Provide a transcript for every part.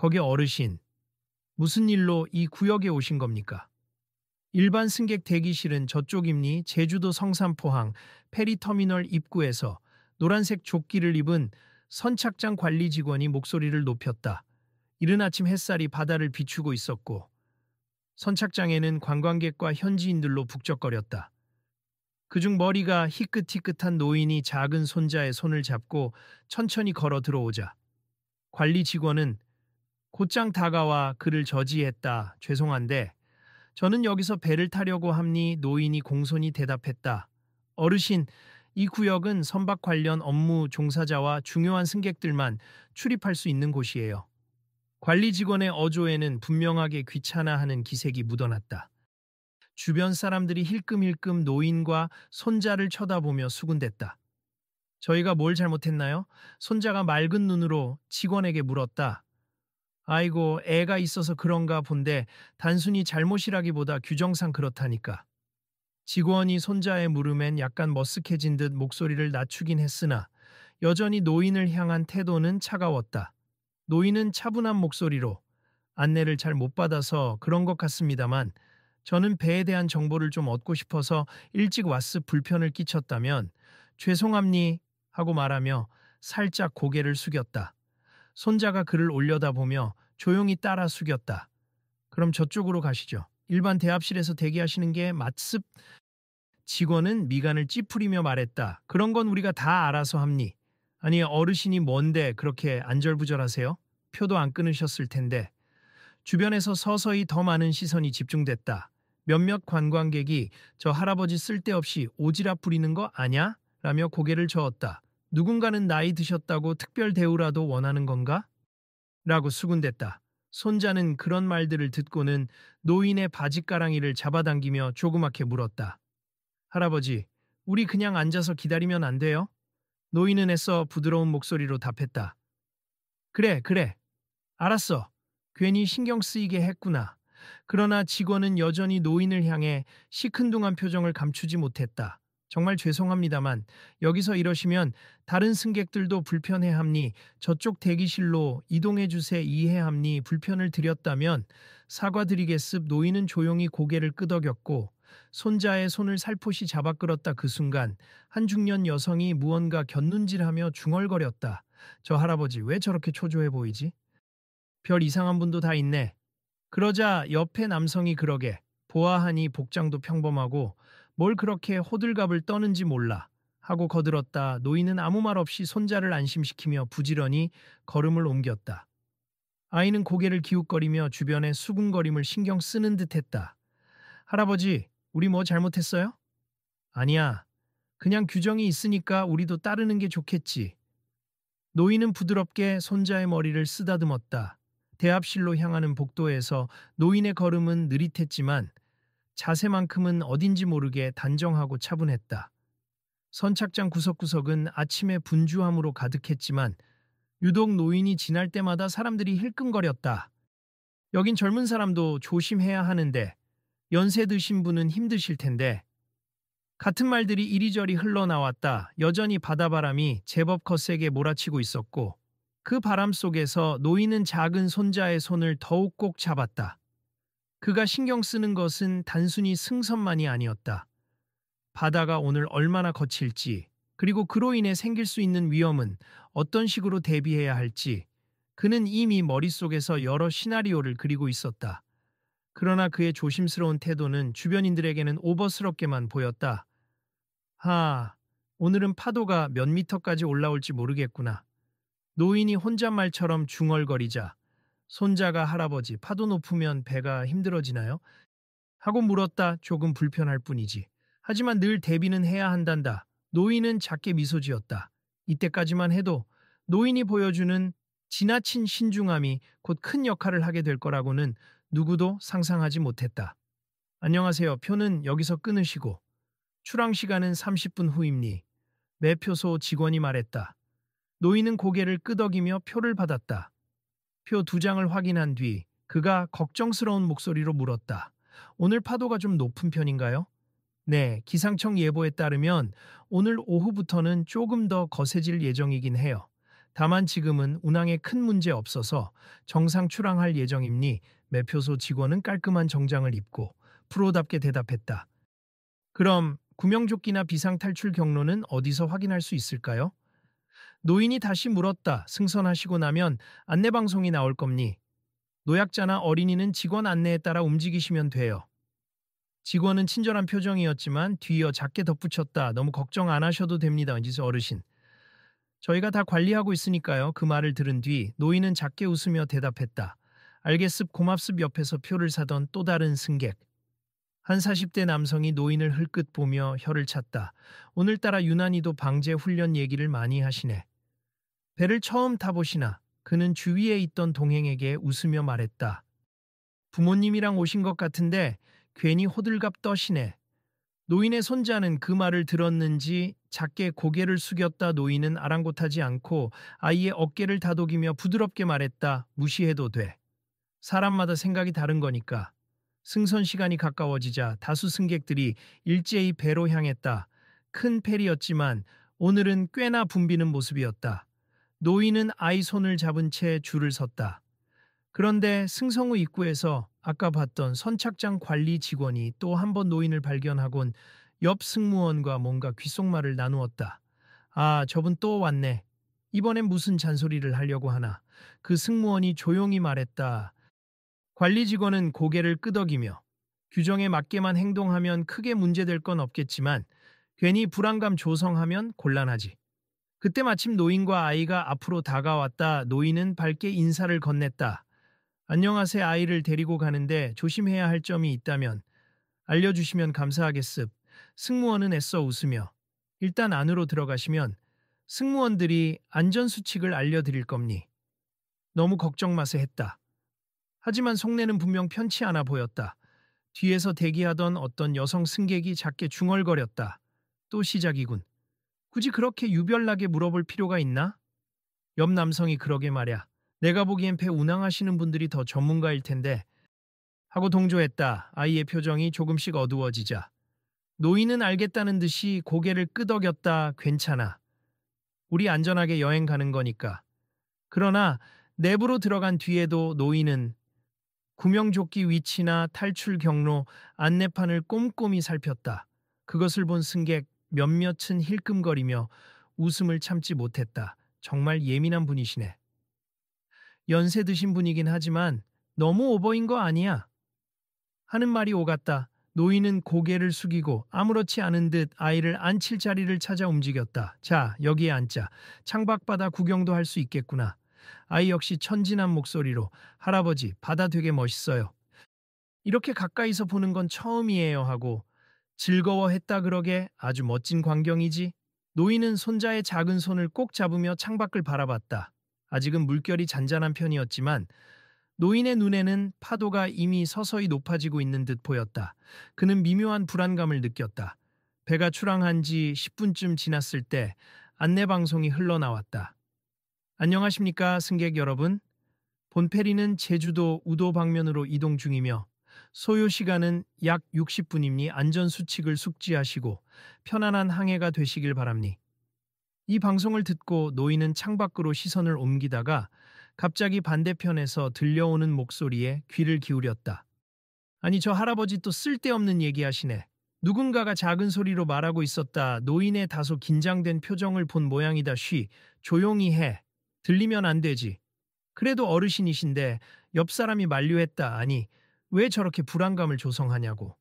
거기 어르신, 무슨 일로 이 구역에 오신 겁니까? 일반 승객 대기실은 저쪽입니? 제주도 성산포항 페리터미널 입구에서 노란색 조끼를 입은 선착장 관리 직원이 목소리를 높였다. 이른 아침 햇살이 바다를 비추고 있었고 선착장에는 관광객과 현지인들로 북적거렸다. 그중 머리가 희끗희끗한 노인이 작은 손자의 손을 잡고 천천히 걸어 들어오자 관리 직원은 곧장 다가와 그를 저지했다. 죄송한데 저는 여기서 배를 타려고 합니. 노인이 공손히 대답했다. 어르신, 이 구역은 선박 관련 업무 종사자와 중요한 승객들만 출입할 수 있는 곳이에요. 관리 직원의 어조에는 분명하게 귀찮아하는 기색이 묻어났다. 주변 사람들이 힐끔힐끔 노인과 손자를 쳐다보며 수군댔다. 저희가 뭘 잘못했나요? 손자가 맑은 눈으로 직원에게 물었다. 아이고, 애가 있어서 그런가 본데 단순히 잘못이라기보다 규정상 그렇다니까. 직원이 손자의 물음엔 약간 머쓱해진 듯 목소리를 낮추긴 했으나 여전히 노인을 향한 태도는 차가웠다. 노인은 차분한 목소리로 안내를 잘 못 받아서 그런 것 같습니다만 저는 배에 대한 정보를 좀 얻고 싶어서 일찍 왔으 불편을 끼쳤다면 죄송합니 하고 말하며 살짝 고개를 숙였다. 손자가 그를 올려다보며 조용히 따라 숙였다. 그럼 저쪽으로 가시죠. 일반 대합실에서 대기하시는 게 맞습? 직원은 미간을 찌푸리며 말했다. 그런 건 우리가 다 알아서 합니. 아니 어르신이 뭔데 그렇게 안절부절하세요? 표도 안 끊으셨을 텐데. 주변에서 서서히 더 많은 시선이 집중됐다. 몇몇 관광객이 저 할아버지 쓸데없이 오지랖 부리는 거 아냐? 라며 고개를 저었다. 누군가는 나이 드셨다고 특별 대우라도 원하는 건가? 라고 수군댔다. 손자는 그런 말들을 듣고는 노인의 바지가랑이를 잡아당기며 조그맣게 물었다. 할아버지, 우리 그냥 앉아서 기다리면 안 돼요? 노인은 애써 부드러운 목소리로 답했다. 그래, 알았어. 괜히 신경 쓰이게 했구나. 그러나 직원은 여전히 노인을 향해 시큰둥한 표정을 감추지 못했다. 정말 죄송합니다만 여기서 이러시면 다른 승객들도 불편해합니. 저쪽 대기실로 이동해 주세. 이해합니. 불편을 드렸다면 사과드리겠습. 노인은 조용히 고개를 끄덕였고 손자의 손을 살포시 잡아 끌었다. 그 순간 한 중년 여성이 무언가 곁눈질하며 중얼거렸다. 저 할아버지 왜 저렇게 초조해 보이지? 별 이상한 분도 다 있네. 그러자 옆에 남성이 그러게 보아하니 복장도 평범하고 뭘 그렇게 호들갑을 떠는지 몰라 하고 거들었다. 노인은 아무 말 없이 손자를 안심시키며 부지런히 걸음을 옮겼다. 아이는 고개를 기웃거리며 주변의 수군거림을 신경 쓰는 듯했다. 할아버지, 우리 뭐 잘못했어요? 아니야. 그냥 규정이 있으니까 우리도 따르는 게 좋겠지. 노인은 부드럽게 손자의 머리를 쓰다듬었다. 대합실로 향하는 복도에서 노인의 걸음은 느릿했지만 자세만큼은 어딘지 모르게 단정하고 차분했다. 선착장 구석구석은 아침의 분주함으로 가득했지만 유독 노인이 지날 때마다 사람들이 힐끔거렸다. 여긴 젊은 사람도 조심해야 하는데 연세 드신 분은 힘드실 텐데. 같은 말들이 이리저리 흘러나왔다. 여전히 바다바람이 제법 거세게 몰아치고 있었고 그 바람 속에서 노인은 작은 손자의 손을 더욱 꼭 잡았다. 그가 신경 쓰는 것은 단순히 승선만이 아니었다. 바다가 오늘 얼마나 거칠지, 그리고 그로 인해 생길 수 있는 위험은 어떤 식으로 대비해야 할지, 그는 이미 머릿속에서 여러 시나리오를 그리고 있었다. 그러나 그의 조심스러운 태도는 주변인들에게는 오버스럽게만 보였다. 오늘은 파도가 몇 미터까지 올라올지 모르겠구나. 노인이 혼잣말처럼 중얼거리자 손자가 할아버지, 파도 높으면 배가 힘들어지나요? 하고 물었다. 조금 불편할 뿐이지. 하지만 늘 대비는 해야 한단다. 노인은 작게 미소 지었다. 이때까지만 해도 노인이 보여주는 지나친 신중함이 곧 큰 역할을 하게 될 거라고는 누구도 상상하지 못했다. 안녕하세요. 표는 여기서 끊으시고 출항 시간은 30분 후입니. 매표소 직원이 말했다. 노인은 고개를 끄덕이며 표를 받았다. 표 2장을 확인한 뒤 그가 걱정스러운 목소리로 물었다. 오늘 파도가 좀 높은 편인가요? 네, 기상청 예보에 따르면 오늘 오후부터는 조금 더 거세질 예정이긴 해요. 다만 지금은 운항에 큰 문제 없어서 정상 출항할 예정이니 매표소 직원은 깔끔한 정장을 입고 프로답게 대답했다. 그럼 구명조끼나 비상탈출 경로는 어디서 확인할 수 있을까요? 노인이 다시 물었다. 승선하시고 나면 안내방송이 나올 겁니. 노약자나 어린이는 직원 안내에 따라 움직이시면 돼요. 직원은 친절한 표정이었지만 뒤이어 작게 덧붙였다. 너무 걱정 안 하셔도 됩니다. 이제 어르신. 저희가 다 관리하고 있으니까요. 그 말을 들은 뒤 노인은 작게 웃으며 대답했다. 알겠습 고맙습. 옆에서 표를 사던 또 다른 승객. 한 40대 남성이 노인을 흘끗 보며 혀를 찼다. 오늘따라 유난히도 방제 훈련 얘기를 많이 하시네. 배를 처음 타보시나? 그는 주위에 있던 동행에게 웃으며 말했다. 부모님이랑 오신 것 같은데 괜히 호들갑 떠시네. 노인의 손자는 그 말을 들었는지 작게 고개를 숙였다. 노인은 아랑곳하지 않고 아이의 어깨를 다독이며 부드럽게 말했다. 무시해도 돼. 사람마다 생각이 다른 거니까. 승선 시간이 가까워지자 다수 승객들이 일제히 배로 향했다. 큰 패리였지만 오늘은 꽤나 붐비는 모습이었다. 노인은 아이 손을 잡은 채 줄을 섰다. 그런데 승성우 입구에서 아까 봤던 선착장 관리 직원이 또 한 번 노인을 발견하곤 옆 승무원과 뭔가 귓속말을 나누었다. 아, 저분 또 왔네. 이번엔 무슨 잔소리를 하려고 하나. 그 승무원이 조용히 말했다. 관리 직원은 고개를 끄덕이며 규정에 맞게만 행동하면 크게 문제될 건 없겠지만 괜히 불안감 조성하면 곤란하지. 그때 마침 노인과 아이가 앞으로 다가왔다. 노인은 밝게 인사를 건넸다. 안녕하세요. 아이를 데리고 가는데 조심해야 할 점이 있다면 알려주시면 감사하겠습. 승무원은 애써 웃으며 일단 안으로 들어가시면 승무원들이 안전수칙을 알려드릴 겁니. 너무 걱정 마세 했다. 하지만 속내는 분명 편치 않아 보였다. 뒤에서 대기하던 어떤 여성 승객이 작게 중얼거렸다. 또 시작이군. 굳이 그렇게 유별나게 물어볼 필요가 있나? 옆 남성이 그러게 말야. 내가 보기엔 배 운항하시는 분들이 더 전문가일 텐데 하고 동조했다. 아이의 표정이 조금씩 어두워지자 노인은 알겠다는 듯이 고개를 끄덕였다. 괜찮아. 우리 안전하게 여행 가는 거니까. 그러나 내부로 들어간 뒤에도 노인은 구명조끼 위치나 탈출 경로, 안내판을 꼼꼼히 살폈다. 그것을 본 승객 몇몇은 힐끔거리며 웃음을 참지 못했다. 정말 예민한 분이시네. 연세 드신 분이긴 하지만 너무 오버인 거 아니야? 하는 말이 오갔다. 노인은 고개를 숙이고 아무렇지 않은 듯 아이를 앉힐 자리를 찾아 움직였다. 자, 여기에 앉자. 창밖바다 구경도 할 수 있겠구나. 아이 역시 천진한 목소리로 할아버지, 바다 되게 멋있어요. 이렇게 가까이서 보는 건 처음이에요 하고 즐거워했다. 그러게 아주 멋진 광경이지. 노인은 손자의 작은 손을 꼭 잡으며 창밖을 바라봤다. 아직은 물결이 잔잔한 편이었지만 노인의 눈에는 파도가 이미 서서히 높아지고 있는 듯 보였다. 그는 미묘한 불안감을 느꼈다. 배가 출항한 지 10분쯤 지났을 때 안내방송이 흘러나왔다. 안녕하십니까 승객 여러분. 본 페리는 제주도 우도 방면으로 이동 중이며 소요 시간은 약 60분이니 안전수칙을 숙지하시고 편안한 항해가 되시길 바랍니. 이 방송을 듣고 노인은 창밖으로 시선을 옮기다가 갑자기 반대편에서 들려오는 목소리에 귀를 기울였다. 아니 저 할아버지 또 쓸데없는 얘기하시네. 누군가가 작은 소리로 말하고 있었다. 노인의 다소 긴장된 표정을 본 모양이다. 쉬, 조용히 해. 들리면 안 되지. 그래도 어르신이신데 옆 사람이 만류했다. 아니 왜 저렇게 불안감을 조성하냐고.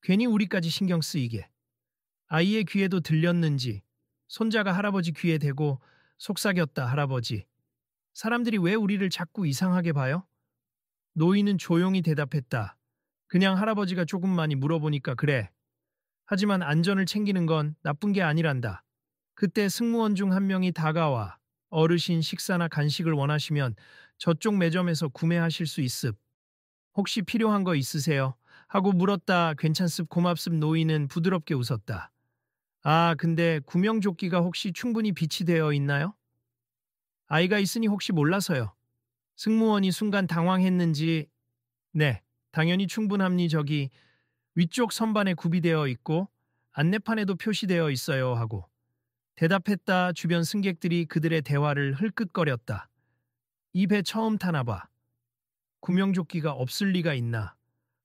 괜히 우리까지 신경 쓰이게. 아이의 귀에도 들렸는지 손자가 할아버지 귀에 대고 속삭였다. 할아버지. 사람들이 왜 우리를 자꾸 이상하게 봐요? 노인은 조용히 대답했다. 그냥 할아버지가 조금 많이 물어보니까 그래. 하지만 안전을 챙기는 건 나쁜 게 아니란다. 그때 승무원 중 한 명이 다가와 어르신 식사나 간식을 원하시면 저쪽 매점에서 구매하실 수 있습. 혹시 필요한 거 있으세요? 하고 물었다. 괜찮습 고맙습. 노인은 부드럽게 웃었다. 아, 근데 구명조끼가 혹시 충분히 비치되어 있나요? 아이가 있으니 혹시 몰라서요. 승무원이 순간 당황했는지 네, 당연히 충분합니. 저기 위쪽 선반에 구비되어 있고 안내판에도 표시되어 있어요 하고 대답했다. 주변 승객들이 그들의 대화를 흘끗거렸다. 이 배 처음 타나 봐. 구명조끼가 없을 리가 있나.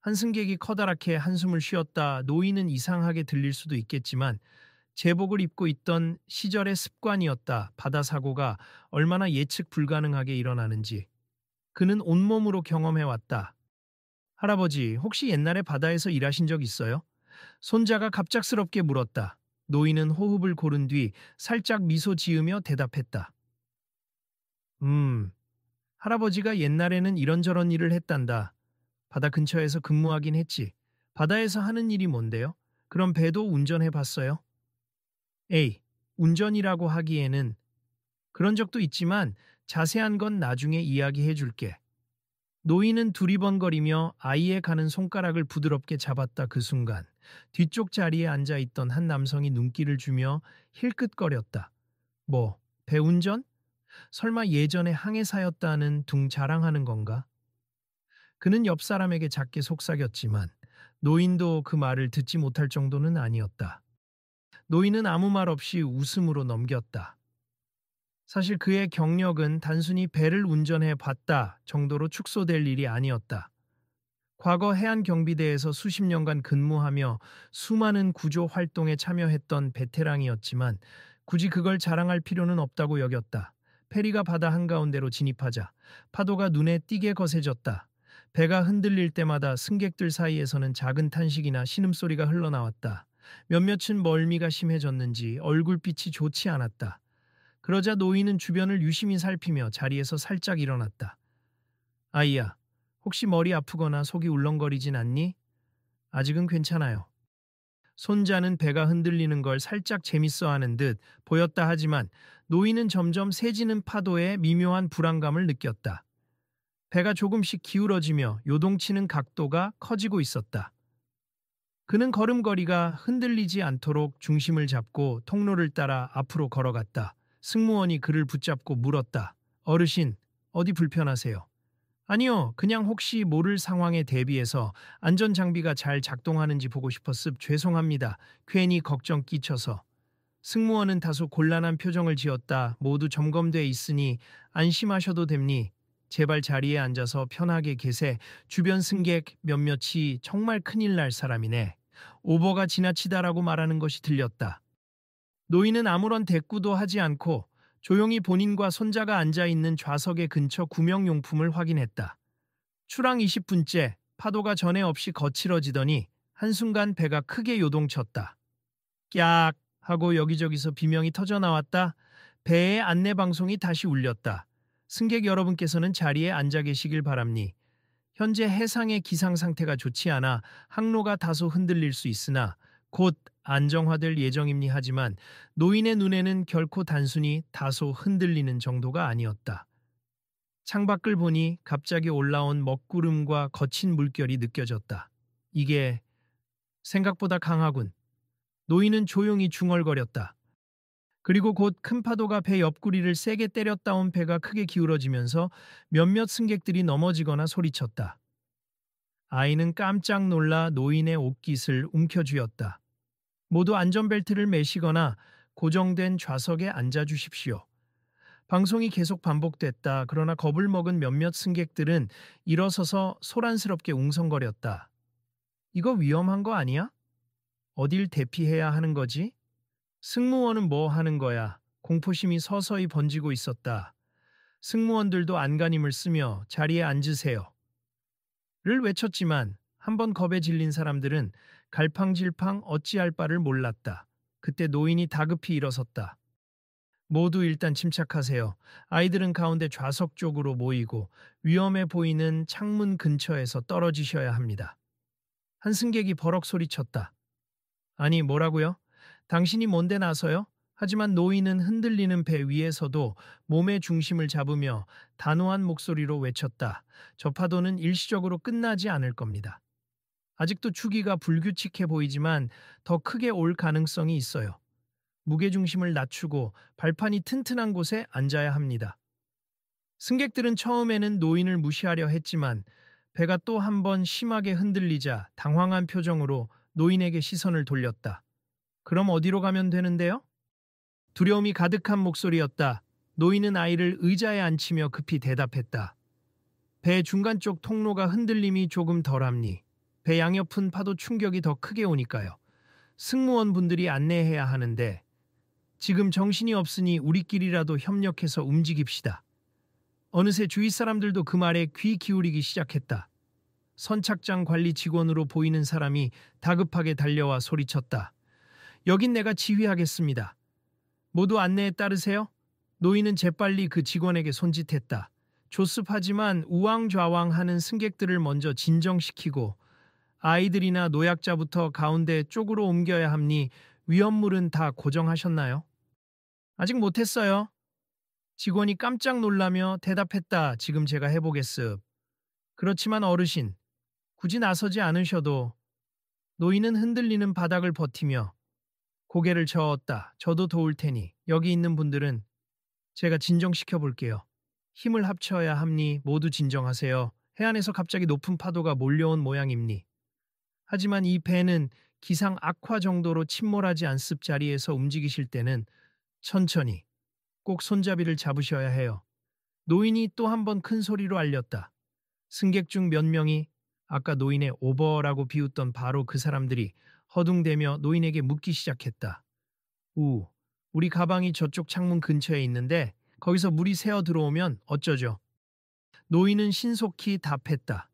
한 승객이 커다랗게 한숨을 쉬었다. 노인은 이상하게 들릴 수도 있겠지만 제복을 입고 있던 시절의 습관이었다. 바다 사고가 얼마나 예측 불가능하게 일어나는지 그는 온몸으로 경험해왔다. 할아버지, 혹시 옛날에 바다에서 일하신 적 있어요? 손자가 갑작스럽게 물었다. 노인은 호흡을 고른 뒤 살짝 미소 지으며 대답했다. 음, 할아버지가 옛날에는 이런저런 일을 했단다. 바다 근처에서 근무하긴 했지. 바다에서 하는 일이 뭔데요? 그럼 배도 운전해 봤어요? 에이, 운전이라고 하기에는 그런 적도 있지만 자세한 건 나중에 이야기해 줄게. 노인은 두리번거리며 아이의 가는 손가락을 부드럽게 잡았다. 그 순간 뒤쪽 자리에 앉아 있던 한 남성이 눈길을 주며 힐끗거렸다. 뭐, 배운전? 설마 예전에 항해사였다는 둥 자랑하는 건가? 그는 옆 사람에게 작게 속삭였지만 노인도 그 말을 듣지 못할 정도는 아니었다. 노인은 아무 말 없이 웃음으로 넘겼다. 사실 그의 경력은 단순히 배를 운전해 봤다 정도로 축소될 일이 아니었다. 과거 해안경비대에서 수십 년간 근무하며 수많은 구조 활동에 참여했던 베테랑이었지만 굳이 그걸 자랑할 필요는 없다고 여겼다. 페리가 바다 한가운데로 진입하자 파도가 눈에 띄게 거세졌다. 배가 흔들릴 때마다 승객들 사이에서는 작은 탄식이나 신음소리가 흘러나왔다. 몇몇은 멀미가 심해졌는지 얼굴빛이 좋지 않았다. 그러자 노인은 주변을 유심히 살피며 자리에서 살짝 일어났다. 아이야, 혹시 머리 아프거나 속이 울렁거리진 않니? 아직은 괜찮아요. 손자는 배가 흔들리는 걸 살짝 재밌어 하는 듯 보였다 하지만 노인은 점점 세지는 파도에 미묘한 불안감을 느꼈다. 배가 조금씩 기울어지며 요동치는 각도가 커지고 있었다. 그는 걸음걸이가 흔들리지 않도록 중심을 잡고 통로를 따라 앞으로 걸어갔다. 승무원이 그를 붙잡고 물었다. 어르신, 어디 불편하세요? 아니요, 그냥 혹시 모를 상황에 대비해서 안전장비가 잘 작동하는지 보고 싶었습. 죄송합니다. 괜히 걱정 끼쳐서. 승무원은 다소 곤란한 표정을 지었다. 모두 점검돼 있으니 안심하셔도 됩니. 제발 자리에 앉아서 편하게 계세. 주변 승객 몇몇이 정말 큰일 날 사람이네. 오버가 지나치다라고 말하는 것이 들렸다. 노인은 아무런 대꾸도 하지 않고 조용히 본인과 손자가 앉아있는 좌석의 근처 구명용품을 확인했다. 출항 20분째 파도가 전에 없이 거칠어지더니 한순간 배가 크게 요동쳤다. 깍 하고 여기저기서 비명이 터져나왔다. 배의 안내방송이 다시 울렸다. 승객 여러분께서는 자리에 앉아 계시길 바랍니. 현재 해상의 기상 상태가 좋지 않아 항로가 다소 흔들릴 수 있으나 곧 안정화될 예정입니 하지만 노인의 눈에는 결코 단순히 다소 흔들리는 정도가 아니었다. 창밖을 보니 갑자기 올라온 먹구름과 거친 물결이 느껴졌다. 이게 생각보다 강하군. 노인은 조용히 중얼거렸다. 그리고 곧 큰 파도가 배 옆구리를 세게 때렸다. 온 배가 크게 기울어지면서 몇몇 승객들이 넘어지거나 소리쳤다. 아이는 깜짝 놀라 노인의 옷깃을 움켜쥐었다. 모두 안전벨트를 매시거나 고정된 좌석에 앉아주십시오. 방송이 계속 반복됐다. 그러나 겁을 먹은 몇몇 승객들은 일어서서 소란스럽게 웅성거렸다. 이거 위험한 거 아니야? 어딜 대피해야 하는 거지? 승무원은 뭐 하는 거야? 공포심이 서서히 번지고 있었다. 승무원들도 안간힘을 쓰며 자리에 앉으세요. 를 외쳤지만 한번 겁에 질린 사람들은 갈팡질팡 어찌할 바를 몰랐다. 그때 노인이 다급히 일어섰다. 모두 일단 침착하세요. 아이들은 가운데 좌석 쪽으로 모이고 위험해 보이는 창문 근처에서 떨어지셔야 합니다. 한 승객이 버럭 소리쳤다. 아니, 뭐라고요? 당신이 뭔데 나서요? 하지만 노인은 흔들리는 배 위에서도 몸의 중심을 잡으며 단호한 목소리로 외쳤다. 저 파도는 일시적으로 끝나지 않을 겁니다. 아직도 주기가 불규칙해 보이지만 더 크게 올 가능성이 있어요. 무게중심을 낮추고 발판이 튼튼한 곳에 앉아야 합니다. 승객들은 처음에는 노인을 무시하려 했지만 배가 또 한 번 심하게 흔들리자 당황한 표정으로 노인에게 시선을 돌렸다. 그럼 어디로 가면 되는데요? 두려움이 가득한 목소리였다. 노인은 아이를 의자에 앉히며 급히 대답했다. 배 중간 쪽 통로가 흔들림이 조금 덜합니. 배 양옆은 파도 충격이 더 크게 오니까요. 승무원분들이 안내해야 하는데 지금 정신이 없으니 우리끼리라도 협력해서 움직입시다. 어느새 주위 사람들도 그 말에 귀 기울이기 시작했다. 선착장 관리 직원으로 보이는 사람이 다급하게 달려와 소리쳤다. 여긴 내가 지휘하겠습니다. 모두 안내에 따르세요. 노인은 재빨리 그 직원에게 손짓했다. 조습하지만 우왕좌왕하는 승객들을 먼저 진정시키고 아이들이나 노약자부터 가운데 쪽으로 옮겨야 합니. 위험물은 다 고정하셨나요? 아직 못했어요. 직원이 깜짝 놀라며 대답했다. 지금 제가 해보겠습. 그렇지만 어르신, 굳이 나서지 않으셔도. 노인은 흔들리는 바닥을 버티며 고개를 저었다. 저도 도울 테니 여기 있는 분들은 제가 진정시켜 볼게요. 힘을 합쳐야 합니. 모두 진정하세요. 해안에서 갑자기 높은 파도가 몰려온 모양입니. 하지만 이 배는 기상 악화 정도로 침몰하지 않습. 자리에서 움직이실 때는 천천히 꼭 손잡이를 잡으셔야 해요. 노인이 또 한 번 큰 소리로 알렸다. 승객 중 몇 명이 아까 노인의 오버라고 비웃던 바로 그 사람들이 허둥대며 노인에게 묻기 시작했다. 우리 가방이 저쪽 창문 근처에 있는데 거기서 물이 새어 들어오면 어쩌죠? 노인은 신속히 답했다.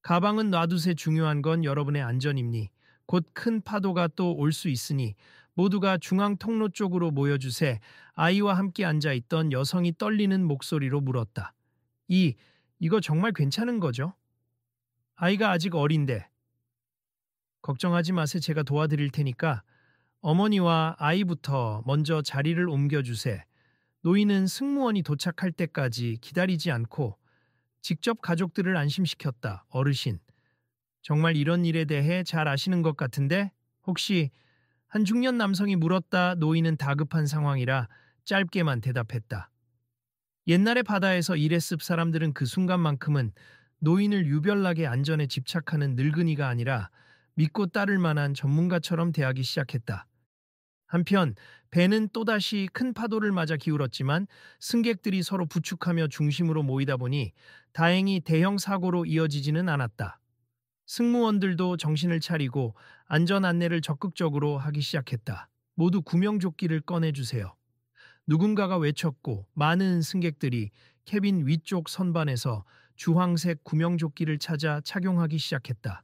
가방은 놔두세. 중요한 건 여러분의 안전입니. 곧 큰 파도가 또 올 수 있으니 모두가 중앙 통로 쪽으로 모여주세. 아이와 함께 앉아있던 여성이 떨리는 목소리로 물었다. 이거 정말 괜찮은 거죠? 아이가 아직 어린데. 걱정하지 마세. 제가 도와드릴 테니까 어머니와 아이부터 먼저 자리를 옮겨주세. 노인은 승무원이 도착할 때까지 기다리지 않고 직접 가족들을 안심시켰다. 어르신, 정말 이런 일에 대해 잘 아시는 것 같은데 혹시 한 중년 남성이 물었다. 노인은 다급한 상황이라 짧게만 대답했다. 옛날에 바다에서 일했을 사람들은 그 순간만큼은 노인을 유별나게 안전에 집착하는 늙은이가 아니라 믿고 따를 만한 전문가처럼 대하기 시작했다. 한편 배는 또다시 큰 파도를 맞아 기울었지만 승객들이 서로 부축하며 중심으로 모이다 보니 다행히 대형 사고로 이어지지는 않았다. 승무원들도 정신을 차리고 안전 안내를 적극적으로 하기 시작했다. 모두 구명조끼를 꺼내주세요. 누군가가 외쳤고 많은 승객들이 캐빈 위쪽 선반에서 주황색 구명조끼를 찾아 착용하기 시작했다.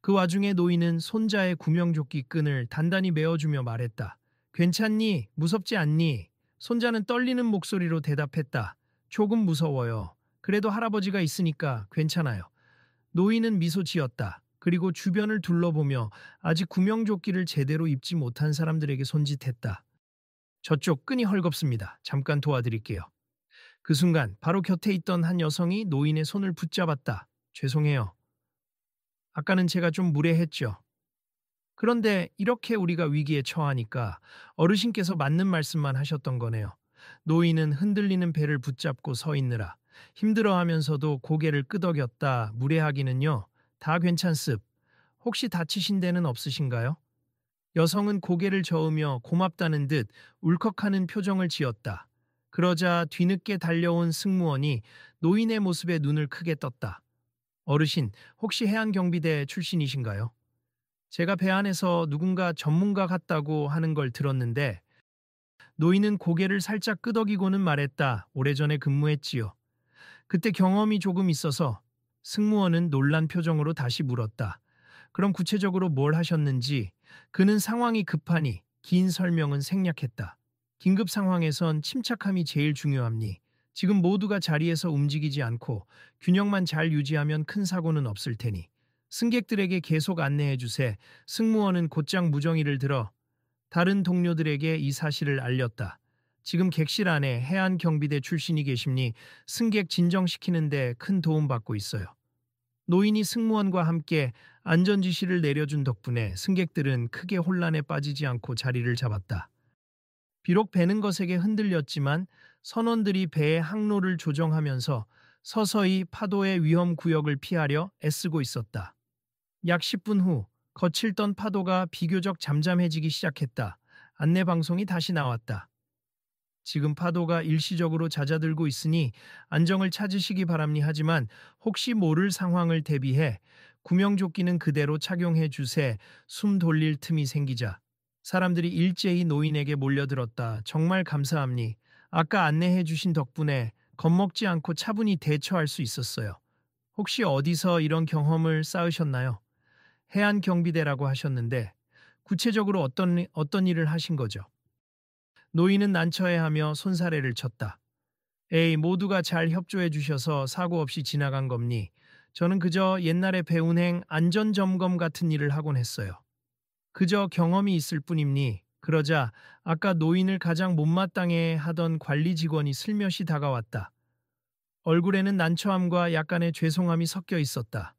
그 와중에 노인은 손자의 구명조끼 끈을 단단히 메어주며 말했다. 괜찮니? 무섭지 않니? 손자는 떨리는 목소리로 대답했다. 조금 무서워요. 그래도 할아버지가 있으니까 괜찮아요. 노인은 미소 지었다. 그리고 주변을 둘러보며 아직 구명조끼를 제대로 입지 못한 사람들에게 손짓했다. 저쪽 끈이 헐겁습니다. 잠깐 도와드릴게요. 그 순간 바로 곁에 있던 한 여성이 노인의 손을 붙잡았다. 죄송해요. 아까는 제가 좀 무례했죠. 그런데 이렇게 우리가 위기에 처하니까 어르신께서 맞는 말씀만 하셨던 거네요. 노인은 흔들리는 배를 붙잡고 서 있느라 힘들어하면서도 고개를 끄덕였다. 무례하기는요. 다 괜찮습. 혹시 다치신 데는 없으신가요? 여성은 고개를 저으며 고맙다는 듯 울컥하는 표정을 지었다. 그러자 뒤늦게 달려온 승무원이 노인의 모습에 눈을 크게 떴다. 어르신, 혹시 해안경비대 출신이신가요? 제가 배 안에서 누군가 전문가 같다고 하는 걸 들었는데 노인은 고개를 살짝 끄덕이고는 말했다. 오래전에 근무했지요. 그때 경험이 조금 있어서. 승무원은 놀란 표정으로 다시 물었다. 그럼 구체적으로 뭘 하셨는지. 그는 상황이 급하니 긴 설명은 생략했다. 긴급 상황에선 침착함이 제일 중요합니. 지금 모두가 자리에서 움직이지 않고 균형만 잘 유지하면 큰 사고는 없을 테니. 승객들에게 계속 안내해 주세. 승무원은 곧장 무정의를 들어 다른 동료들에게 이 사실을 알렸다. 지금 객실 안에 해안경비대 출신이 계십니 승객 진정시키는 데 큰 도움받고 있어요. 노인이 승무원과 함께 안전지시를 내려준 덕분에 승객들은 크게 혼란에 빠지지 않고 자리를 잡았다. 비록 배는 거세게 흔들렸지만 선원들이 배의 항로를 조정하면서 서서히 파도의 위험 구역을 피하려 애쓰고 있었다. 약 10분 후 거칠던 파도가 비교적 잠잠해지기 시작했다. 안내 방송이 다시 나왔다. 지금 파도가 일시적으로 잦아들고 있으니 안정을 찾으시기 바랍니 하지만 혹시 모를 상황을 대비해 구명조끼는 그대로 착용해 주세. 숨 돌릴 틈이 생기자 사람들이 일제히 노인에게 몰려들었다. 정말 감사합니. 아까 안내해 주신 덕분에 겁먹지 않고 차분히 대처할 수 있었어요. 혹시 어디서 이런 경험을 쌓으셨나요? 해안경비대라고 하셨는데 구체적으로 어떤 일을 하신 거죠? 노인은 난처해하며 손사래를 쳤다. 에이, 모두가 잘 협조해 주셔서 사고 없이 지나간 겁니. 저는 그저 옛날에 배운 안전점검 같은 일을 하곤 했어요. 그저 경험이 있을 뿐입니. 그러자 아까 노인을 가장 못마땅해 하던 관리 직원이 슬며시 다가왔다. 얼굴에는 난처함과 약간의 죄송함이 섞여 있었다.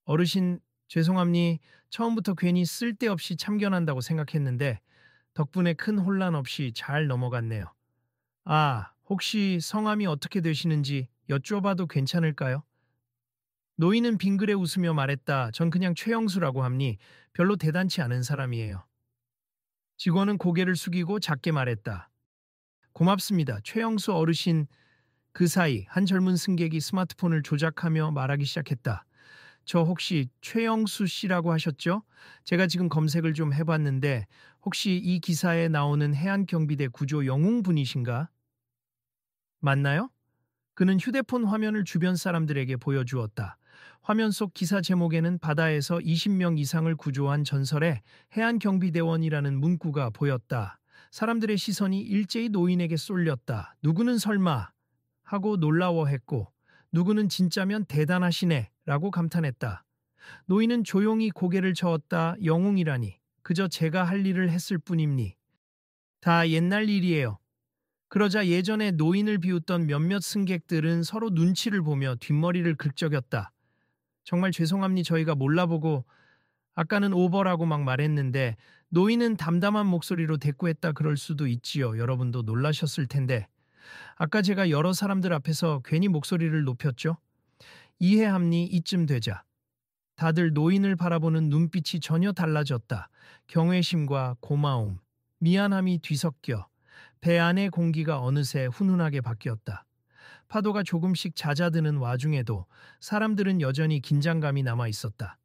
어르신, 죄송합니. 처음부터 괜히 쓸데없이 참견한다고 생각했는데 덕분에 큰 혼란 없이 잘 넘어갔네요. 아, 혹시 성함이 어떻게 되시는지 여쭤봐도 괜찮을까요? 노인은 빙그레 웃으며 말했다. 전 그냥 최영수라고 합니. 별로 대단치 않은 사람이에요. 직원은 고개를 숙이고 작게 말했다. 고맙습니다. 최영수 어르신. 그 사이 한 젊은 승객이 스마트폰을 조작하며 말하기 시작했다. 저 혹시 최영수 씨라고 하셨죠? 제가 지금 검색을 좀 해봤는데 혹시 이 기사에 나오는 해안경비대 구조 영웅분이신가? 맞나요? 그는 휴대폰 화면을 주변 사람들에게 보여주었다. 화면 속 기사 제목에는 바다에서 20명 이상을 구조한 전설의 해안경비대원이라는 문구가 보였다. 사람들의 시선이 일제히 노인에게 쏠렸다. 누구는 설마 하고 놀라워했고 누구는 진짜면 대단하시네 라고 감탄했다. 노인은 조용히 고개를 저었다. 영웅이라니. 그저 제가 할 일을 했을 뿐입니. 다 옛날 일이에요. 그러자 예전에 노인을 비웃던 몇몇 승객들은 서로 눈치를 보며 뒷머리를 긁적였다. 정말 죄송합니. 저희가 몰라보고 아까는 오버라고 막 말했는데 노인은 담담한 목소리로 대꾸했다. 그럴 수도 있지요. 여러분도 놀라셨을 텐데. 아까 제가 여러 사람들 앞에서 괜히 목소리를 높였죠? 이해합니. 이쯤 되자. 다들 노인을 바라보는 눈빛이 전혀 달라졌다. 경외심과 고마움, 미안함이 뒤섞여 배 안의 공기가 어느새 훈훈하게 바뀌었다. 파도가 조금씩 잦아드는 와중에도 사람들은 여전히 긴장감이 남아 있었다.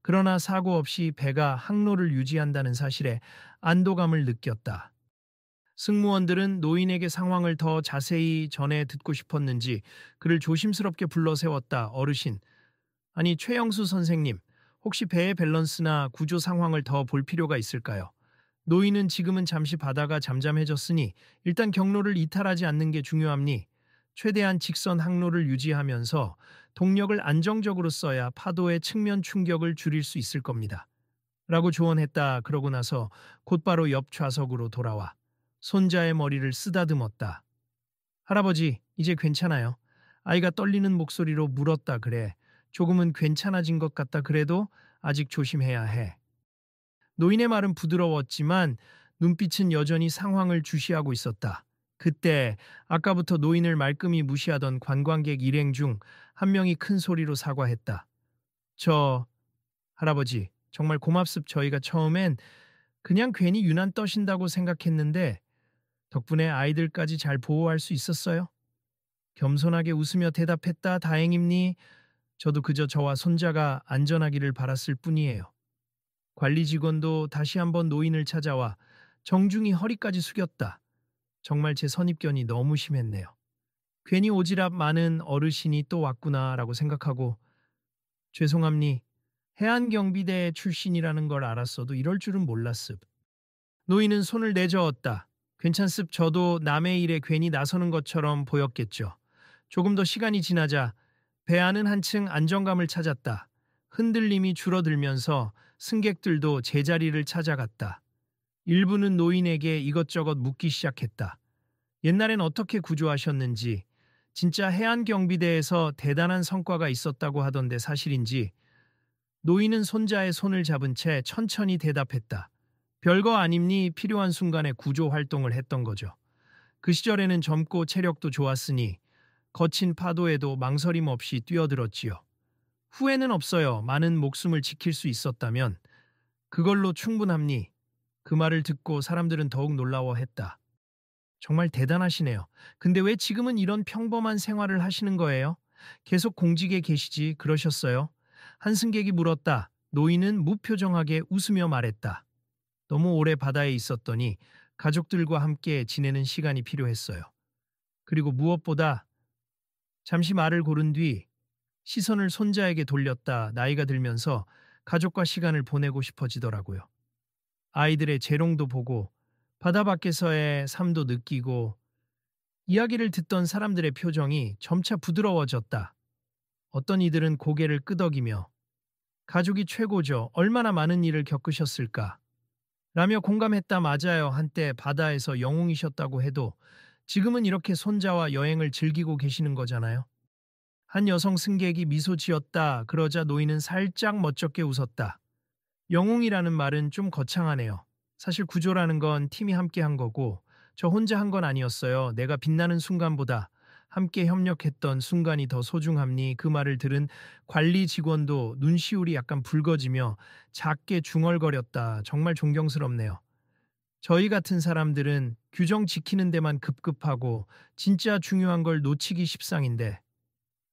그러나 사고 없이 배가 항로를 유지한다는 사실에 안도감을 느꼈다. 승무원들은 노인에게 상황을 더 자세히 전해 듣고 싶었는지 그를 조심스럽게 불러 세웠다. 어르신, 아니 최영수 선생님, 혹시 배의 밸런스나 구조 상황을 더 볼 필요가 있을까요? 노인은 지금은 잠시 바다가 잠잠해졌으니 일단 경로를 이탈하지 않는 게 중요합니. 최대한 직선 항로를 유지하면서 동력을 안정적으로 써야 파도의 측면 충격을 줄일 수 있을 겁니다. 라고 조언했다. 그러고 나서 곧바로 옆 좌석으로 돌아와 손자의 머리를 쓰다듬었다. 할아버지, 이제 괜찮아요. 아이가 떨리는 목소리로 물었다. 그래. 조금은 괜찮아진 것 같다. 그래도 아직 조심해야 해. 노인의 말은 부드러웠지만 눈빛은 여전히 상황을 주시하고 있었다. 그때 아까부터 노인을 말끔히 무시하던 관광객 일행 중 한 명이 큰 소리로 사과했다. 할아버지, 정말 저희가 처음엔 그냥 괜히 유난 떠신다고 생각했는데 덕분에 아이들까지 잘 보호할 수 있었어요. 겸손하게 웃으며 대답했다. 다행입니? 저도 그저 저와 손자가 안전하기를 바랐을 뿐이에요. 관리 직원도 다시 한번 노인을 찾아와 정중히 허리까지 숙였다. 정말 제 선입견이 너무 심했네요. 괜히 오지랖 많은 어르신이 또 왔구나라고 생각하고 죄송합니. 해안경비대 출신이라는 걸 알았어도 이럴 줄은 몰랐습. 노인은 손을 내저었다. 괜찮습. 저도 남의 일에 괜히 나서는 것처럼 보였겠죠. 조금 더 시간이 지나자 배 안은 한층 안정감을 찾았다. 흔들림이 줄어들면서 승객들도 제자리를 찾아갔다. 일부는 노인에게 이것저것 묻기 시작했다. 옛날엔 어떻게 구조하셨는지, 진짜 해안경비대에서 대단한 성과가 있었다고 하던데 사실인지. 노인은 손자의 손을 잡은 채 천천히 대답했다. 별거 아님니. 필요한 순간에 구조 활동을 했던 거죠. 그 시절에는 젊고 체력도 좋았으니 거친 파도에도 망설임 없이 뛰어들었지요. 후회는 없어요. 많은 목숨을 지킬 수 있었다면 그걸로 충분합니. 그 말을 듣고 사람들은 더욱 놀라워했다. 정말 대단하시네요. 근데 왜 지금은 이런 평범한 생활을 하시는 거예요? 계속 공직에 계시지 그러셨어요? 한 승객이 물었다. 노인은 무표정하게 웃으며 말했다. 너무 오래 바다에 있었더니 가족들과 함께 지내는 시간이 필요했어요. 그리고 무엇보다 잠시 말을 고른 뒤 시선을 손자에게 돌렸다. 나이가 들면서 가족과 시간을 보내고 싶어지더라고요. 아이들의 재롱도 보고 바다 밖에서의 삶도 느끼고 이야기를 듣던 사람들의 표정이 점차 부드러워졌다. 어떤 이들은 고개를 끄덕이며 가족이 최고죠. 얼마나 많은 일을 겪으셨을까. 라며 공감했다. 맞아요. 한때 바다에서 영웅이셨다고 해도 지금은 이렇게 손자와 여행을 즐기고 계시는 거잖아요. 한 여성 승객이 미소 지었다. 그러자 노인은 살짝 멋쩍게 웃었다. 영웅이라는 말은 좀 거창하네요. 사실 구조라는 건 팀이 함께 한 거고 저 혼자 한 건 아니었어요. 내가 빛나는 순간보다 함께 협력했던 순간이 더 소중함니. 그 말을 들은 관리 직원도 눈시울이 약간 붉어지며 작게 중얼거렸다. 정말 존경스럽네요. 저희 같은 사람들은 규정 지키는 데만 급급하고 진짜 중요한 걸 놓치기 십상인데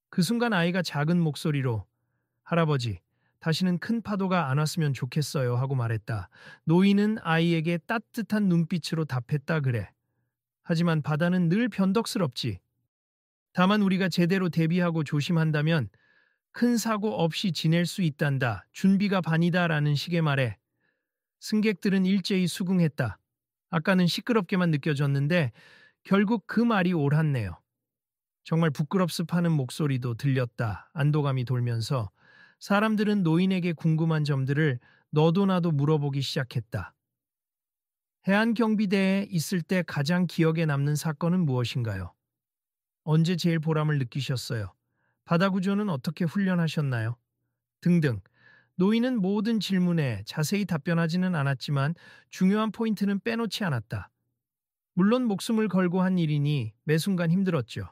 그 순간 아이가 작은 목소리로 할아버지, 다시는 큰 파도가 안 왔으면 좋겠어요 하고 말했다. 노인은 아이에게 따뜻한 눈빛으로 답했다. 그래. 하지만 바다는 늘 변덕스럽지. 다만 우리가 제대로 대비하고 조심한다면 큰 사고 없이 지낼 수 있단다. 준비가 반이다라는 식의 말에 승객들은 일제히 수긍했다. 아까는 시끄럽게만 느껴졌는데 결국 그 말이 옳았네요. 정말 부끄럽습하는 목소리도 들렸다. 안도감이 돌면서 사람들은 노인에게 궁금한 점들을 너도 나도 물어보기 시작했다. 해안경비대에 있을 때 가장 기억에 남는 사건은 무엇인가요? 언제 제일 보람을 느끼셨어요? 바다구조는 어떻게 훈련하셨나요? 등등. 노인은 모든 질문에 자세히 답변하지는 않았지만 중요한 포인트는 빼놓지 않았다. 물론 목숨을 걸고 한 일이니 매 순간 힘들었죠.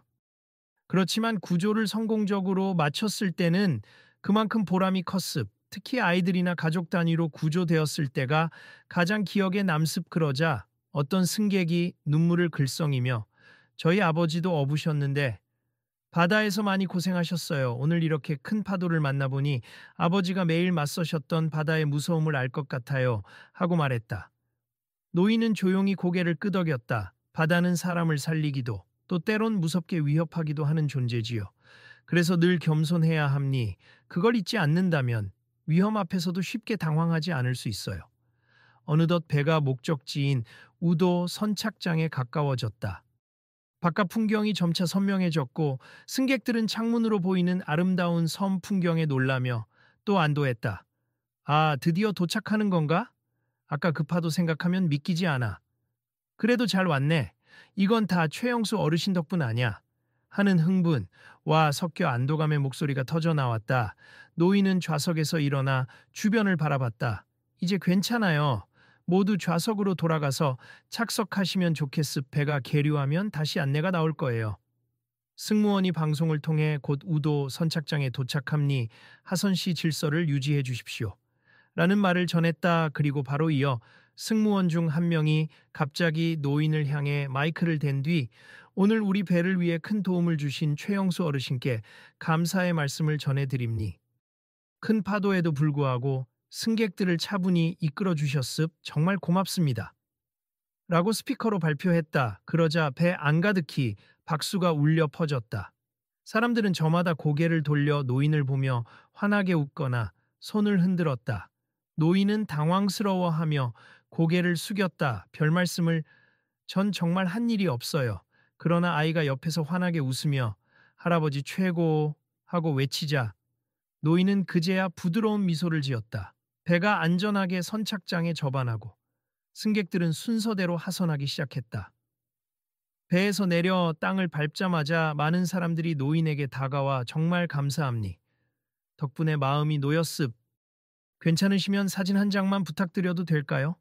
그렇지만 구조를 성공적으로 마쳤을 때는 그만큼 보람이 컸습. 특히 아이들이나 가족 단위로 구조되었을 때가 가장 기억에 남습. 그러자 어떤 승객이 눈물을 글썽이며 저희 아버지도 어부셨는데 바다에서 많이 고생하셨어요. 오늘 이렇게 큰 파도를 만나보니 아버지가 매일 맞서셨던 바다의 무서움을 알 것 같아요. 하고 말했다. 노인은 조용히 고개를 끄덕였다. 바다는 사람을 살리기도 또 때론 무섭게 위협하기도 하는 존재지요. 그래서 늘 겸손해야 합니. 그걸 잊지 않는다면 위험 앞에서도 쉽게 당황하지 않을 수 있어요. 어느덧 배가 목적지인 우도 선착장에 가까워졌다. 바깥 풍경이 점차 선명해졌고 승객들은 창문으로 보이는 아름다운 섬 풍경에 놀라며 또 안도했다. 아, 드디어 도착하는 건가? 아까 그 파도 생각하면 믿기지 않아. 그래도 잘 왔네. 이건 다 최영수 어르신 덕분 아냐. 하는 흥분와 섞여 안도감의 목소리가 터져 나왔다. 노인은 좌석에서 일어나 주변을 바라봤다. 이제 괜찮아요. 모두 좌석으로 돌아가서 착석하시면 좋겠습. 배가 계류하면 다시 안내가 나올 거예요. 승무원이 방송을 통해 곧 우도 선착장에 도착함니 하선시 질서를 유지해 주십시오. 라는 말을 전했다. 그리고 바로 이어 승무원 중 한 명이 갑자기 노인을 향해 마이크를 댄 뒤 오늘 우리 배를 위해 큰 도움을 주신 최영수 어르신께 감사의 말씀을 전해드립니. 큰 파도에도 불구하고 승객들을 차분히 이끌어 주셨습. 정말 고맙습니다. 라고 스피커로 발표했다. 그러자 배 안가득히 박수가 울려 퍼졌다. 사람들은 저마다 고개를 돌려 노인을 보며 환하게 웃거나 손을 흔들었다. 노인은 당황스러워하며 고개를 숙였다. 별 말씀을 전 정말 한 일이 없어요. 그러나 아이가 옆에서 환하게 웃으며 할아버지 최고 하고 외치자 노인은 그제야 부드러운 미소를 지었다. 배가 안전하게 선착장에 접안하고 승객들은 순서대로 하선하기 시작했다. 배에서 내려 땅을 밟자마자 많은 사람들이 노인에게 다가와 정말 감사합니. 덕분에 마음이 놓였습. 괜찮으시면 사진 한 장만 부탁드려도 될까요?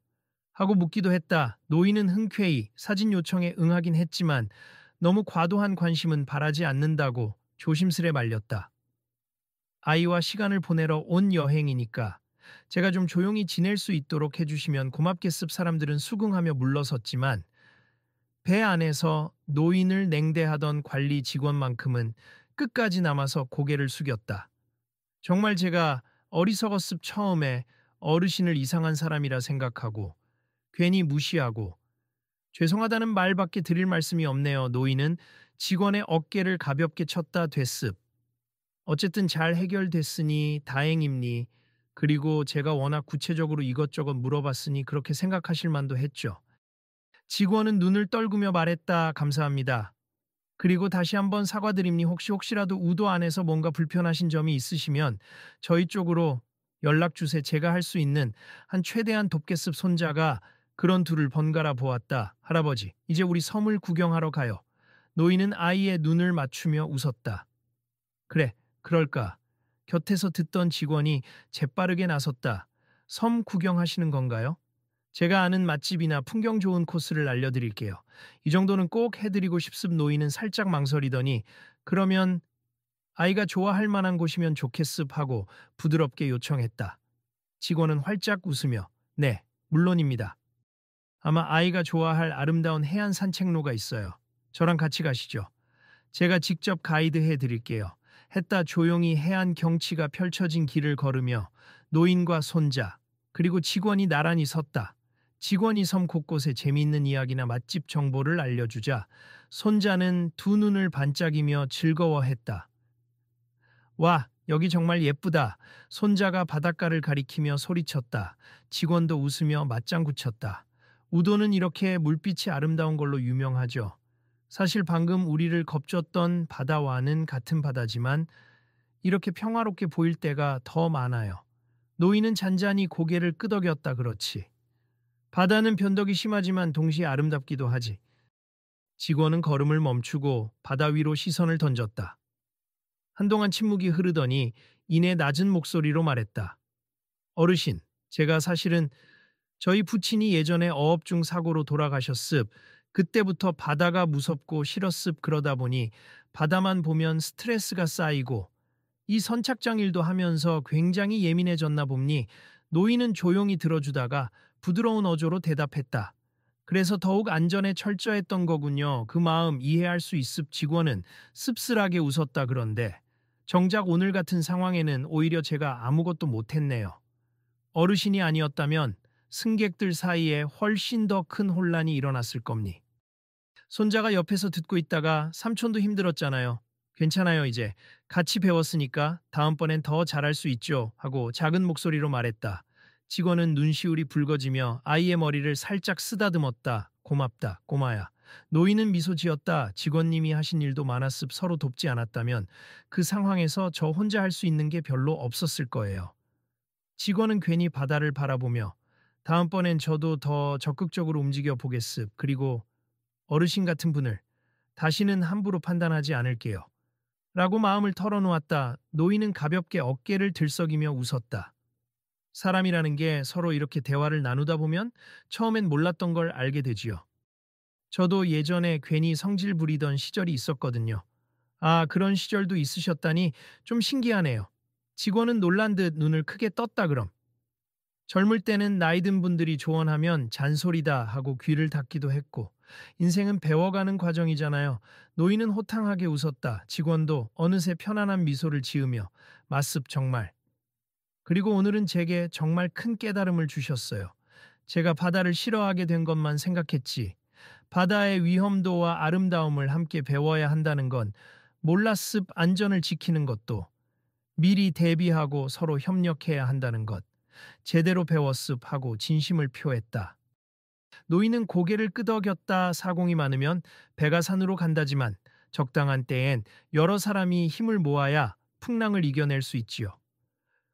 하고 묻기도 했다. 노인은 흔쾌히 사진 요청에 응하긴 했지만 너무 과도한 관심은 바라지 않는다고 조심스레 말렸다. 아이와 시간을 보내러 온 여행이니까 제가 좀 조용히 지낼 수 있도록 해주시면 고맙겠습. 사람들은 수긍하며 물러섰지만 배 안에서 노인을 냉대하던 관리 직원만큼은 끝까지 남아서 고개를 숙였다. 정말 제가 어리석었습. 처음에 어르신을 이상한 사람이라 생각하고 괜히 무시하고 죄송하다는 말밖에 드릴 말씀이 없네요. 노인은 직원의 어깨를 가볍게 쳤다. 됐습. 어쨌든 잘 해결됐으니 다행입니. 그리고 제가 워낙 구체적으로 이것저것 물어봤으니 그렇게 생각하실 만도 했죠. 직원은 눈을 떨구며 말했다. 감사합니다. 그리고 다시 한번 사과드립니. 혹시라도 우도 안에서 뭔가 불편하신 점이 있으시면 저희 쪽으로 연락 주세요. 제가 할 수 있는 한 최대한 돕겠습. 손자가 그런 둘을 번갈아 보았다. 할아버지, 이제 우리 섬을 구경하러 가요. 노인은 아이의 눈을 맞추며 웃었다. 그래, 그럴까. 곁에서 듣던 직원이 재빠르게 나섰다. 섬 구경하시는 건가요? 제가 아는 맛집이나 풍경 좋은 코스를 알려드릴게요. 이 정도는 꼭 해드리고 싶습. 노인은 살짝 망설이더니 그러면 아이가 좋아할 만한 곳이면 좋겠습 하고 부드럽게 요청했다. 직원은 활짝 웃으며 네, 물론입니다. 아마 아이가 좋아할 아름다운 해안 산책로가 있어요. 저랑 같이 가시죠. 제가 직접 가이드해 드릴게요. 했다. 조용히 해안 경치가 펼쳐진 길을 걸으며 노인과 손자 그리고 직원이 나란히 섰다. 직원이 섬 곳곳에 재미있는 이야기나 맛집 정보를 알려주자 손자는 두 눈을 반짝이며 즐거워했다. 와, 여기 정말 예쁘다. 손자가 바닷가를 가리키며 소리쳤다. 직원도 웃으며 맞장구 쳤다. 우도는 이렇게 물빛이 아름다운 걸로 유명하죠. 사실 방금 우리를 겁줬던 바다와는 같은 바다지만 이렇게 평화롭게 보일 때가 더 많아요. 노인은 잔잔히 고개를 끄덕였다. 그렇지. 바다는 변덕이 심하지만 동시에 아름답기도 하지. 직원은 걸음을 멈추고 바다 위로 시선을 던졌다. 한동안 침묵이 흐르더니 이내 낮은 목소리로 말했다. 어르신, 제가 사실은 저희 부친이 예전에 어업 중 사고로 돌아가셨습. 그때부터 바다가 무섭고 싫었습. 그러다 보니 바다만 보면 스트레스가 쌓이고 이 선착장 일도 하면서 굉장히 예민해졌나 봅니. 노인은 조용히 들어주다가 부드러운 어조로 대답했다. 그래서 더욱 안전에 철저했던 거군요. 그 마음 이해할 수 있습. 직원은 씁쓸하게 웃었다. 그런데 정작 오늘 같은 상황에는 오히려 제가 아무것도 못했네요. 어르신이 아니었다면 승객들 사이에 훨씬 더 큰 혼란이 일어났을 겁니. 손자가 옆에서 듣고 있다가 삼촌도 힘들었잖아요. 괜찮아요. 이제 같이 배웠으니까 다음번엔 더 잘할 수 있죠 하고 작은 목소리로 말했다. 직원은 눈시울이 붉어지며 아이의 머리를 살짝 쓰다듬었다. 고맙다, 꼬마야. 노인은 미소 지었다. 직원님이 하신 일도 많았습. 서로 돕지 않았다면 그 상황에서 저 혼자 할 수 있는 게 별로 없었을 거예요. 직원은 괜히 바다를 바라보며 다음번엔 저도 더 적극적으로 움직여 보겠습. 그리고 어르신 같은 분을 다시는 함부로 판단하지 않을게요. 라고 마음을 털어놓았다. 노인은 가볍게 어깨를 들썩이며 웃었다. 사람이라는 게 서로 이렇게 대화를 나누다 보면 처음엔 몰랐던 걸 알게 되지요. 저도 예전에 괜히 성질 부리던 시절이 있었거든요. 아, 그런 시절도 있으셨다니 좀 신기하네요. 직원은 놀란 듯 눈을 크게 떴다. 그럼 젊을 때는 나이 든 분들이 조언하면 잔소리다 하고 귀를 닫기도 했고 인생은 배워가는 과정이잖아요. 노인은 호탕하게 웃었다. 직원도 어느새 편안한 미소를 지으며 맞습. 정말. 그리고 오늘은 제게 정말 큰 깨달음을 주셨어요. 제가 바다를 싫어하게 된 것만 생각했지. 바다의 위험도와 아름다움을 함께 배워야 한다는 건 몰랐습. 안전을 지키는 것도 미리 대비하고 서로 협력해야 한다는 것. 제대로 배웠습 하고 진심을 표했다. 노인은 고개를 끄덕였다. 사공이 많으면 배가 산으로 간다지만 적당한 때엔 여러 사람이 힘을 모아야 풍랑을 이겨낼 수 있지요.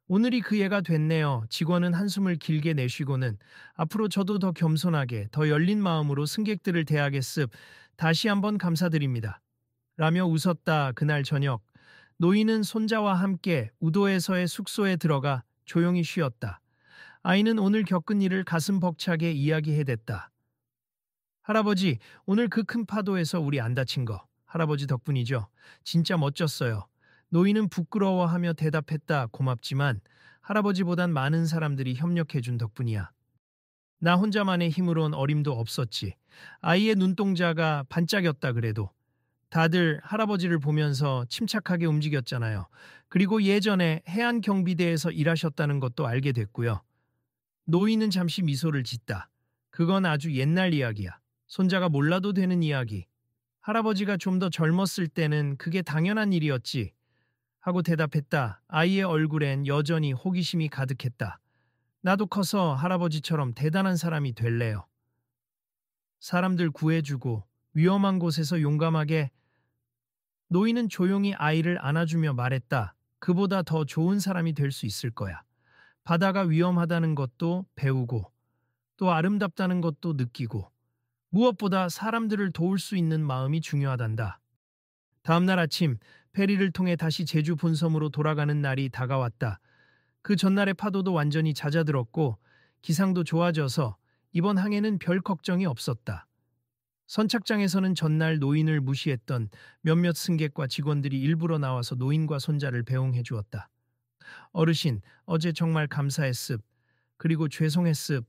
오늘이 그 예가 됐네요. 직원은 한숨을 길게 내쉬고는 앞으로 저도 더 겸손하게 더 열린 마음으로 승객들을 대하겠습. 다시 한번 감사드립니다. 라며 웃었다. 그날 저녁 노인은 손자와 함께 우도에서의 숙소에 들어가 조용히 쉬었다. 아이는 오늘 겪은 일을 가슴 벅차게 이야기해댔다. 할아버지, 오늘 그 큰 파도에서 우리 안 다친 거 할아버지 덕분이죠. 진짜 멋졌어요. 노인은 부끄러워하며 대답했다. 고맙지만 할아버지보단 많은 사람들이 협력해준 덕분이야. 나 혼자만의 힘으론 어림도 없었지. 아이의 눈동자가 반짝였다 그래도. 다들 할아버지를 보면서 침착하게 움직였잖아요. 그리고 예전에 해안경비대에서 일하셨다는 것도 알게 됐고요. 노인은 잠시 미소를 짓다. 그건 아주 옛날 이야기야. 손자가 몰라도 되는 이야기. 할아버지가 좀 더 젊었을 때는 그게 당연한 일이었지. 하고 대답했다. 아이의 얼굴엔 여전히 호기심이 가득했다. 나도 커서 할아버지처럼 대단한 사람이 될래요. 사람들 구해주고 위험한 곳에서 용감하게. 노인은 조용히 아이를 안아주며 말했다. 그보다 더 좋은 사람이 될 수 있을 거야. 바다가 위험하다는 것도 배우고 또 아름답다는 것도 느끼고 무엇보다 사람들을 도울 수 있는 마음이 중요하단다. 다음날 아침 페리를 통해 다시 제주 본섬으로 돌아가는 날이 다가왔다. 그 전날의 파도도 완전히 잦아들었고 기상도 좋아져서 이번 항해는 별 걱정이 없었다. 선착장에서는 전날 노인을 무시했던 몇몇 승객과 직원들이 일부러 나와서 노인과 손자를 배웅해 주었다. 어르신, 어제 정말 감사했습. 그리고 죄송했습.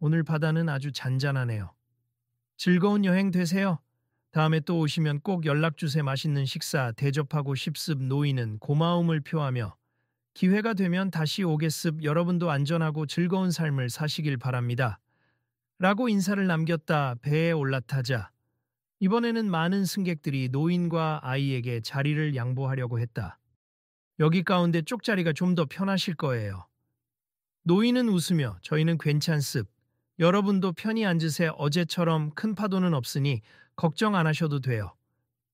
오늘 바다는 아주 잔잔하네요. 즐거운 여행 되세요. 다음에 또 오시면 꼭 연락주세. 맛있는 식사 대접하고 싶습. 노인은 고마움을 표하며 기회가 되면 다시 오겠습. 여러분도 안전하고 즐거운 삶을 사시길 바랍니다. 라고 인사를 남겼다. 배에 올라타자 이번에는 많은 승객들이 노인과 아이에게 자리를 양보하려고 했다. 여기 가운데 쪽자리가 좀 더 편하실 거예요. 노인은 웃으며 저희는 괜찮습. 여러분도 편히 앉으세요. 어제처럼 큰 파도는 없으니 걱정 안 하셔도 돼요.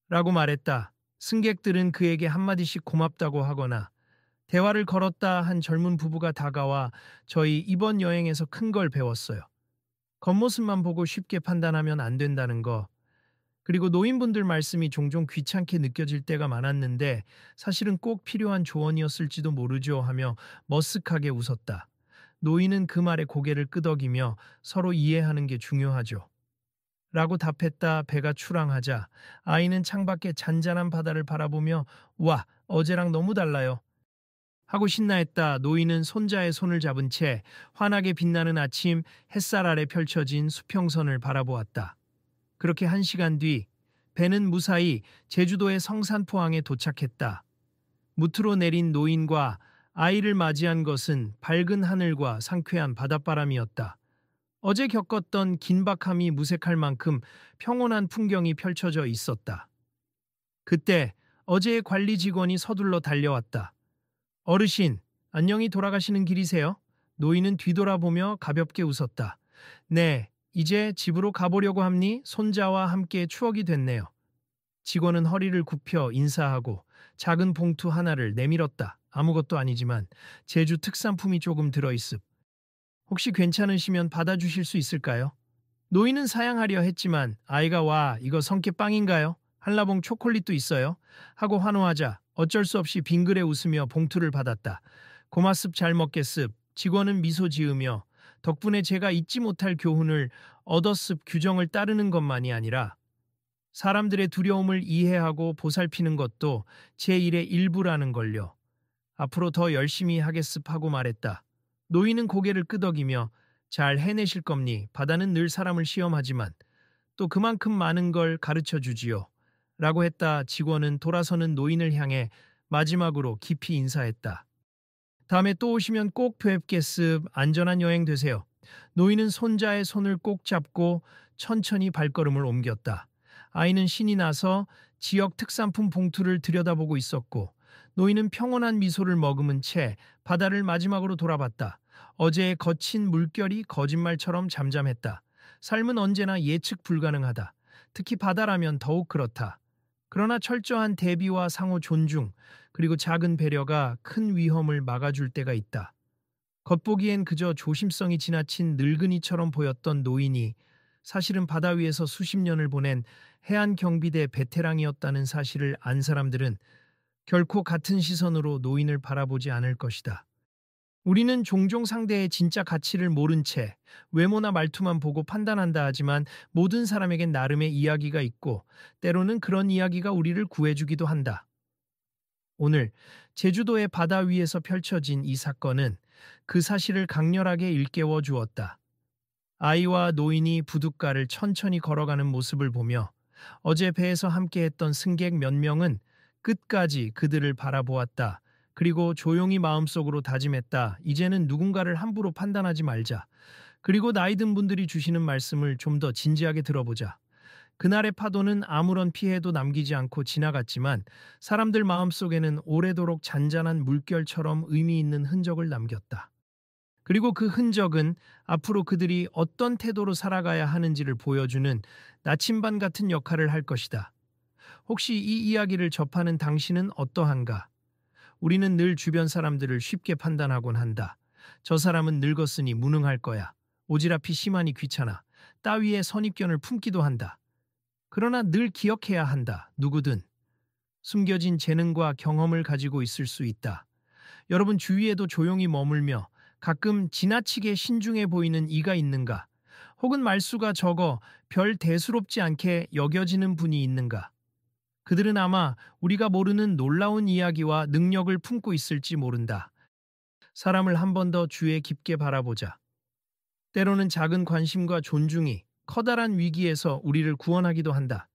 라고 말했다. 승객들은 그에게 한마디씩 고맙다고 하거나 대화를 걸었다 한 젊은 부부가 다가와 저희 이번 여행에서 큰 걸 배웠어요. 겉모습만 보고 쉽게 판단하면 안 된다는 거. 그리고 노인분들 말씀이 종종 귀찮게 느껴질 때가 많았는데 사실은 꼭 필요한 조언이었을지도 모르죠 하며 머쓱하게 웃었다. 노인은 그 말에 고개를 끄덕이며 서로 이해하는 게 중요하죠. 라고 답했다. 배가 출항하자 아이는 창밖에 잔잔한 바다를 바라보며 와, 어제랑 너무 달라요. 하고 신나했다. 노인은 손자의 손을 잡은 채 환하게 빛나는 아침 햇살 아래 펼쳐진 수평선을 바라보았다. 그렇게 1시간 뒤 배는 무사히 제주도의 성산포항에 도착했다. 무트로 내린 노인과 아이를 맞이한 것은 밝은 하늘과 상쾌한 바닷바람이었다. 어제 겪었던 긴박함이 무색할 만큼 평온한 풍경이 펼쳐져 있었다. 그때 어제의 관리 직원이 서둘러 달려왔다. 어르신, 안녕히 돌아가시는 길이세요? 노인은 뒤돌아보며 가볍게 웃었다. 네, 이제 집으로 가보려고 합니? 손자와 함께 추억이 됐네요. 직원은 허리를 굽혀 인사하고 작은 봉투 하나를 내밀었다. 아무것도 아니지만 제주 특산품이 조금 들어있습. 혹시 괜찮으시면 받아주실 수 있을까요? 노인은 사양하려 했지만 아이가 와, 이거 성게빵인가요? 한라봉 초콜릿도 있어요? 하고 환호하자 어쩔 수 없이 빙그레 웃으며 봉투를 받았다. 고맙습. 잘 먹겠습. 직원은 미소 지으며 덕분에 제가 잊지 못할 교훈을 얻었습. 규정을 따르는 것만이 아니라 사람들의 두려움을 이해하고 보살피는 것도 제 일의 일부라는 걸요. 앞으로 더 열심히 하겠습 하고 말했다. 노인은 고개를 끄덕이며 잘 해내실 겁니. 바다는 늘 사람을 시험하지만 또 그만큼 많은 걸 가르쳐 주지요. 라고 했다. 직원은 돌아서는 노인을 향해 마지막으로 깊이 인사했다. 다음에 또 오시면 꼭 뵙겠습. 안전한 여행 되세요. 노인은 손자의 손을 꼭 잡고 천천히 발걸음을 옮겼다. 아이는 신이 나서 지역 특산품 봉투를 들여다보고 있었고 노인은 평온한 미소를 머금은 채 바다를 마지막으로 돌아봤다. 어제의 거친 물결이 거짓말처럼 잠잠했다. 삶은 언제나 예측 불가능하다. 특히 바다라면 더욱 그렇다. 그러나 철저한 대비와 상호 존중, 그리고 작은 배려가 큰 위험을 막아줄 때가 있다. 겉보기엔 그저 조심성이 지나친 늙은이처럼 보였던 노인이 사실은 바다 위에서 수십 년을 보낸 해안경비대 베테랑이었다는 사실을 안 사람들은 결코 같은 시선으로 노인을 바라보지 않을 것이다. 우리는 종종 상대의 진짜 가치를 모른 채 외모나 말투만 보고 판단한다 하지만 모든 사람에겐 나름의 이야기가 있고 때로는 그런 이야기가 우리를 구해주기도 한다. 오늘 제주도의 바다 위에서 펼쳐진 이 사건은 그 사실을 강렬하게 일깨워 주었다. 아이와 노인이 부둣가를 천천히 걸어가는 모습을 보며 어제 배에서 함께했던 승객 몇 명은 끝까지 그들을 바라보았다. 그리고 조용히 마음속으로 다짐했다. 이제는 누군가를 함부로 판단하지 말자. 그리고 나이 든 분들이 주시는 말씀을 좀 더 진지하게 들어보자. 그날의 파도는 아무런 피해도 남기지 않고 지나갔지만 사람들 마음속에는 오래도록 잔잔한 물결처럼 의미 있는 흔적을 남겼다. 그리고 그 흔적은 앞으로 그들이 어떤 태도로 살아가야 하는지를 보여주는 나침반 같은 역할을 할 것이다. 혹시 이 이야기를 접하는 당신은 어떠한가? 우리는 늘 주변 사람들을 쉽게 판단하곤 한다. 저 사람은 늙었으니 무능할 거야. 오지랖이 심하니 귀찮아. 따위의 선입견을 품기도 한다. 그러나 늘 기억해야 한다. 누구든 숨겨진 재능과 경험을 가지고 있을 수 있다. 여러분 주위에도 조용히 머물며 가끔 지나치게 신중해 보이는 이가 있는가? 혹은 말수가 적어 별 대수롭지 않게 여겨지는 분이 있는가? 그들은 아마 우리가 모르는 놀라운 이야기와 능력을 품고 있을지 모른다. 사람을 한 번 더 주의 깊게 바라보자. 때로는 작은 관심과 존중이 커다란 위기에서 우리를 구원하기도 한다.